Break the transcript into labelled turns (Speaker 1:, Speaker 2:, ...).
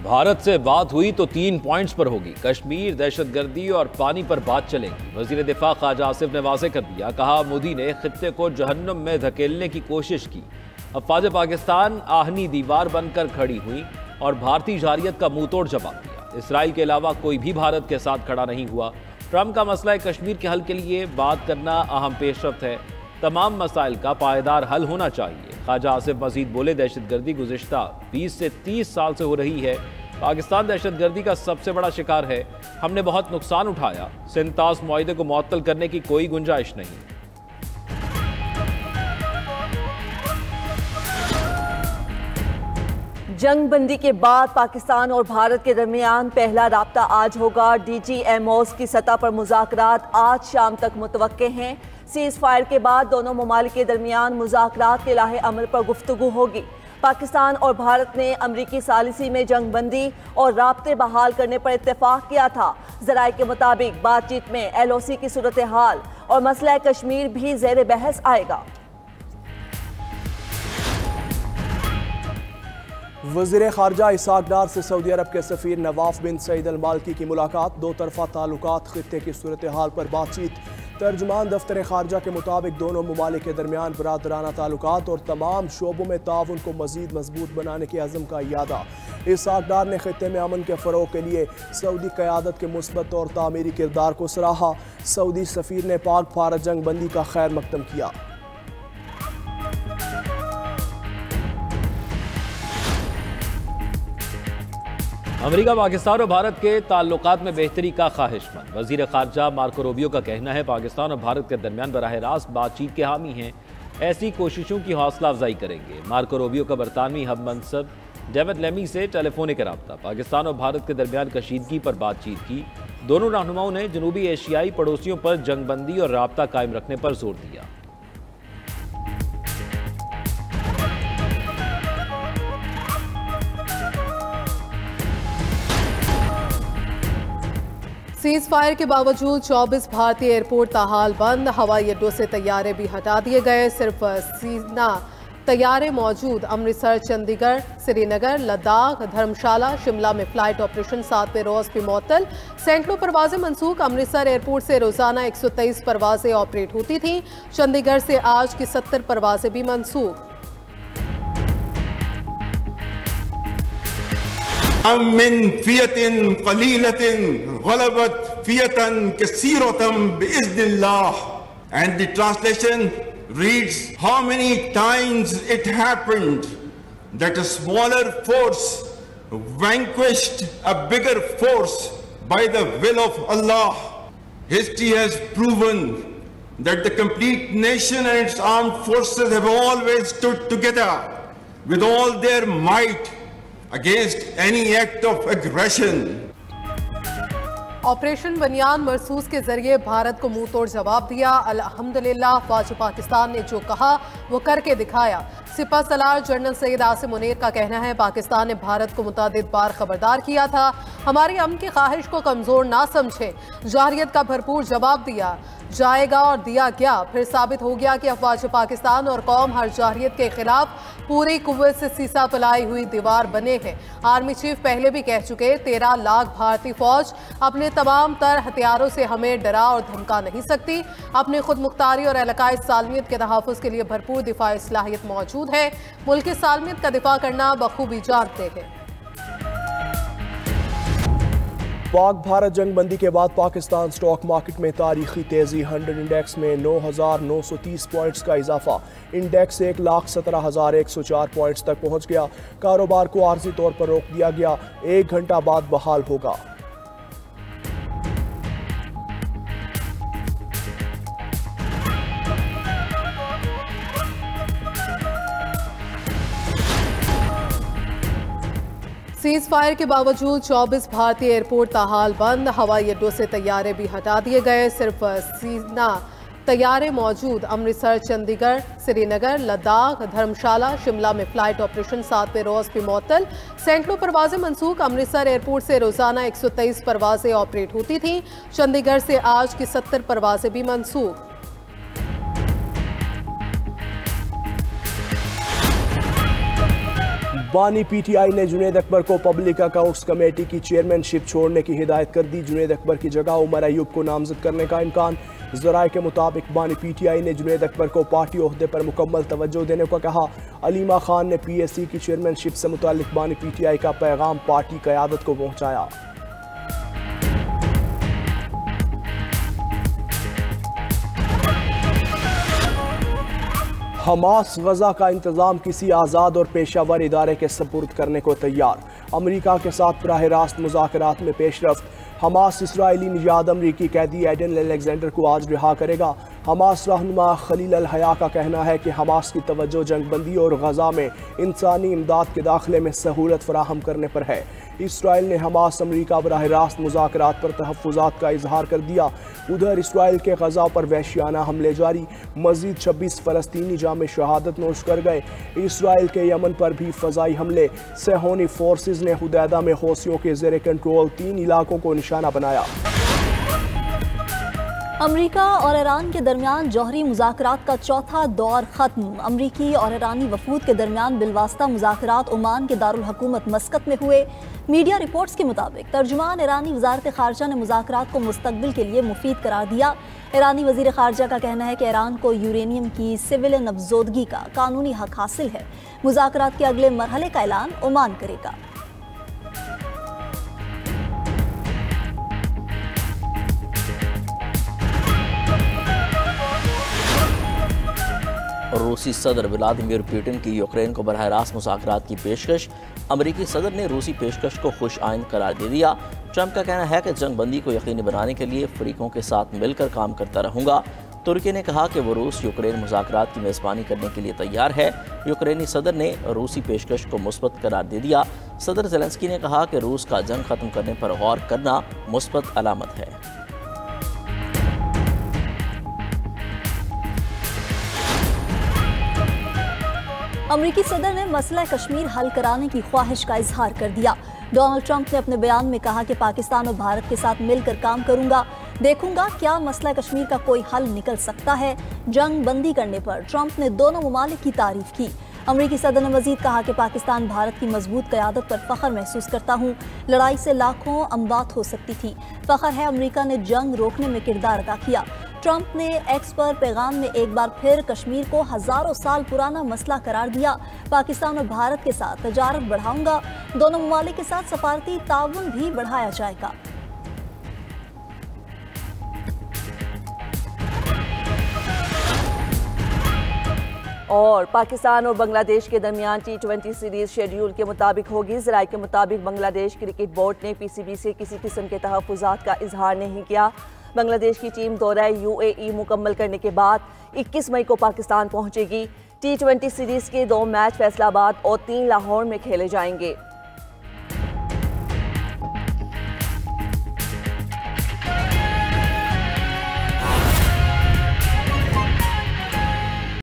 Speaker 1: भारत से बात हुई तो 3 पॉइंट्स पर होगी। कश्मीर, दहशतगर्दी और पानी पर बात चलेगी। वजीर दिफा ख्वाजा आसिफ ने वाज़ेह कर दिया, कहा मोदी ने खित्ते को जहन्नुम में धकेलने की कोशिश की। अफवाज पाकिस्तान आहनी दीवार बनकर खड़ी हुई और भारतीय जारियत का मुंह तोड़ जवाब दिया। इसराइल के अलावा कोई भी भारत के साथ खड़ा नहीं हुआ। ट्रंप का मसला कश्मीर के हल के लिए बात करना अहम पेशरफ्त है। तमाम मसाइल का पायदार हल होना चाहिए। ख्वाजा आसिफ मजीद बोले, दहशतगर्दी गुज़िश्ता 20 से 30 साल से हो रही है। पाकिस्तान दहशतगर्दी का सबसे बड़ा शिकार है। हमने बहुत नुकसान उठाया। सिंतास मुआहदे को मुअत्तल करने की कोई गुंजाइश नहीं।
Speaker 2: जंग बंदी के बाद पाकिस्तान और भारत के दरमियान पहला राब्ता आज होगा। DGMOs की सतह पर मुज़ाकरात आज शाम तक मुतवक्के हैं। सीज़ फायर के बाद दोनों ममालिक के दरमियान मुज़ाकरात के लाहे अमल पर गुफ्तगू होगी। पाकिस्तान और भारत ने अमरीकी सालिसी में जंग बंदी और राब्ते बहाल करने पर इत्तेफाक किया था। ज़राए के मुताबिक बातचीत में LOC की सूरत हाल और मसला कश्मीर भी ज़ेर बहस आएगा।
Speaker 3: वज़ीर ख़ारजा इसहाक़ डार से सऊदी अरब के सफ़ीर नवाफ बिन सईद अल मालकी की मुलाकात। दो तरफ़ा ताल्लुकात, ख़ित्ते की सूरत हाल पर बातचीत। तर्जुमान दफ्तर ख़ारजा के मुताबिक दोनों ममालिक के दरमियान बरादराना ताल्लुकात और तमाम शोबों में ताउन को मज़ीद मजबूत बनाने के अज़म का इयादा। इसहाक़ डार ने ख़ित्ते में अमन के फ़रोग़ के लिए सऊदी क़यादत के मुस्बत और तामीरी किरदार को सराहा। सऊदी सफ़ीर ने पाक भारत जंग बंदी का खैर मक़दम किया।
Speaker 1: अमेरिका पाकिस्तान और भारत के ताल्लुकात में बेहतरी का ख्वाहिशमंद। वज़ीर ख़ारजा मार्को रूबियो का कहना है, पाकिस्तान और भारत के दरमियान बराह रास्त बातचीत के हामी हैं। ऐसी कोशिशों की हौसला अफजाई करेंगे। मार्को रूबियो का बरतानवी हम मनसब डेविड लेमी से टेलीफोनिक रब्ता। पाकिस्तान और भारत के दरमियान कशीदगी पर बातचीत की। दोनों रहनुमाओं ने जनूबी एशियाई पड़ोसियों पर जंगबंदी और राब्ता कायम रखने पर जोर दिया।
Speaker 4: सीज फायर के बावजूद 24 भारतीय एयरपोर्ट ताहाल बंद। हवाई अड्डों से तैयारे भी हटा दिए गए। सिर्फ सीजना तैयारे मौजूद। अमृतसर, चंडीगढ़, श्रीनगर, लद्दाख, धर्मशाला, शिमला में फ्लाइट ऑपरेशन 7वें रोज भी मुअत्तल। सैकड़ों परवाजें मनसूख। अमृतसर एयरपोर्ट से रोजाना 123 परवाजें ऑपरेट होती थीं। चंडीगढ़ से आज की 70 परवाजें भी मनसूख।
Speaker 5: मिन फियतिन क़लीलतिन ग़लबत फियतन कसीरतन बिइज़्निल्लाह। And the translation reads, how many times it happened that a smaller force vanquished a bigger force by the will of Allah. History has proven that the complete nation and its armed forces have always stood together with all their might against any act of aggression.
Speaker 4: Operation बनियान मरसूस के जरिए भारत को मुंह तोड़ जवाब दिया। अल्हम्दुलिल्लाह, फौज पाकिस्तान ने जो कहा वो करके दिखाया। सिपह सलार जनरल सैयद आसिम मुनीर का कहना है, पाकिस्तान ने भारत को मुतादिद बार खबरदार किया था। हमारी अमन की ख्वाहिश को कमजोर ना समझे। जारियत का भरपूर जवाब दिया जाएगा और दिया गया। फिर साबित हो गया कि अफवाज पाकिस्तान और कौम हर जारियत के खिलाफ पूरी कुव्वत से सीसा फैलाई हुई दीवार बने हैं। आर्मी चीफ पहले भी कह चुके, 13 लाख भारतीय फौज अपने तमाम तर हथियारों से हमें डरा और धमका नहीं सकती। अपनी खुद मुख्तारी और इलाकाई सालमियत के तहफ़्फ़ुज़ के लिए भरपूर दिफाई सलाहियत मौजूद है। मुल्क की सालमियत का दिफा करना बखूबी जानते हैं।
Speaker 3: पाक भारत जंग बंदी के बाद पाकिस्तान स्टॉक मार्केट में तारीखी तेजी। 100 इंडेक्स में 9,930 पॉइंट्स का इजाफा। इंडेक्स 1,17,104 पॉइंट्स तक पहुंच गया। कारोबार को आर्जी तौर पर रोक दिया गया। 1 घंटा बाद बहाल होगा।
Speaker 4: सीज फायर के बावजूद 24 भारतीय एयरपोर्ट ताहाल बंद। हवाई अड्डों से तैयारे भी हटा दिए गए। सिर्फ सीजना तैयारे मौजूद। अमृतसर, चंडीगढ़, श्रीनगर, लद्दाख, धर्मशाला, शिमला में फ्लाइट ऑपरेशन 7वें रोज भी मुअत्तल। सैकड़ों परवाजें मनसूख। अमृतसर एयरपोर्ट से रोजाना 123 परवाजें ऑपरेट होती थीं। चंडीगढ़ से आज की 70 परवाजें भी मनसूख।
Speaker 3: बानी पीटीआई ने जुनैद अकबर को पब्लिक अकाउंट्स कमेटी की चेयरमैनशिप छोड़ने की हिदायत कर दी। जुनैद अकबर की जगह उमर अयूब को नामजद करने का इम्कान। ज़राए के मुताबिक बानी पीटीआई ने जुनैद अकबर को पार्टी ओहदे पर मुकम्मल तवज्जो देने को कहा। अलीमा खान ने पीएससी की चेयरमैनशिप से मुताल्लिक बानी पीटीआई का पैगाम पार्टी क़यादत को पहुँचाया। हमास गजा का इंतज़ाम किसी आज़ाद और पेशावर इदारे के सपुर्द करने को तैयार। अमरीका के साथ बराह रास्त मुज़ाकरात में पेशरफ्त। हमास इसराइली निजाद अमरीकी कैदी एडन अलेक्जेंडर को आज रिहा करेगा। हमास रहनुमा खलील अल हया का कहना है कि हमास की तवज्जो जंगबंदी और गजा में इंसानी इमदाद के दाखिले में सहूलत फराहम करने पर है। इसराइल ने हमास अमरीका बराह रास्त मुज़ाकरात पर तहफ़्फ़ुज़ात का इजहार कर दिया। उधर इसराइल के गजा पर वहशियाना हमले जारी। मज़ीद 26 फ़लस्तीनी जामे शहादत नोश कर गए। इसराइल के यमन पर भी फ़ज़ाई हमले। सेहोनी फोर्सेज ने हुदैदा में हौसियों के ज़ेरे कंट्रोल 3 इलाकों को निशाना बनाया।
Speaker 6: अमरीका और ईरान के दरमियान जौहरी मुज़ाकरात का चौथा दौर ख़त्म। अमरीकी और ईरानी वफूद के दरमियान बिलवास्ता मुज़ाकरात ओमान के दारुल हुकूमत मस्कत में हुए। मीडिया रिपोर्ट्स के मुताबिक तर्जुमान ईरानी वज़ारत ख़ारजा ने मुज़ाकरात को मुस्तक़बिल के लिए मुफीद करार दिया। ईरानी वज़ीर ख़ारजा का कहना है कि ईरान को यूरेनियम की सिविल अफज़ोदगी का कानूनी हक हासिल है। मुज़ाकरात के अगले मरहले का ऐलान ओमान करेगा।
Speaker 7: रूसी सदर व्लादिमीर पुतिन की यूक्रेन को बरह रास्त मुज़ाकरात की पेशकश। अमरीकी सदर ने रूसी पेशकश को खुश आइंद करार दे दिया। ट्रंप का कहना है कि जंग बंदी को यकीनी बनाने के लिए फरीकों के साथ मिलकर काम करता रहूँगा। तुर्की ने कहा कि वो रूस यूक्रेन मुज़ाकरात की मेज़बानी करने के लिए तैयार है। यूक्रेनी सदर ने रूसी पेशकश को मुस्बत करार दे दिया। सदर ज़ेलेंस्की ने कहा कि रूस का जंग ख़त्म करने पर गौर करना मुस्बत अलामत है।
Speaker 6: अमरीकी सदर ने मसला कश्मीर हल कराने की ख्वाहिश का इजहार कर दिया। डोनाल्ड ट्रंप ने अपने बयान में कहा कि पाकिस्तान और भारत के साथ मिलकर काम करूंगा, देखूंगा क्या मसला कश्मीर का कोई हल निकल सकता है। जंग बंदी करने पर ट्रंप ने दोनों ममालिक की तारीफ की। अमरीकी सदर ने मजीद कहा कि पाकिस्तान भारत की मजबूत क़यादत पर फ़ख्र महसूस करता हूँ। लड़ाई से लाखों अमवात हो सकती थी। फ़ख्र है अमरीका ने जंग रोकने में किरदार अदा किया। ट्रंप ने एक्स पर पैगाम में एक बार फिर कश्मीर को हज़ारों साल पुराना मसला करार दिया। पाकिस्तान और भारत के साथ तजारत बढ़ाऊंगा। दोनों ममालिक के साथ सफारती ताउन भी बढ़ाया जाएगा।
Speaker 2: और पाकिस्तान और बांग्लादेश के दरमियान T20 सीरीज शेड्यूल के मुताबिक होगी। ज़राए के मुताबिक बांग्लादेश क्रिकेट बोर्ड ने PCB से किसी किस्म के तहफ़्फ़ुज़ात का इजहार नहीं किया। बांग्लादेश की टीम दौरा UAE मुकम्मल करने के बाद 21 मई को पाकिस्तान पहुंचेगी। T20 सीरीज के 2 मैच फैसलाबाद और 3 लाहौर में खेले जाएंगे।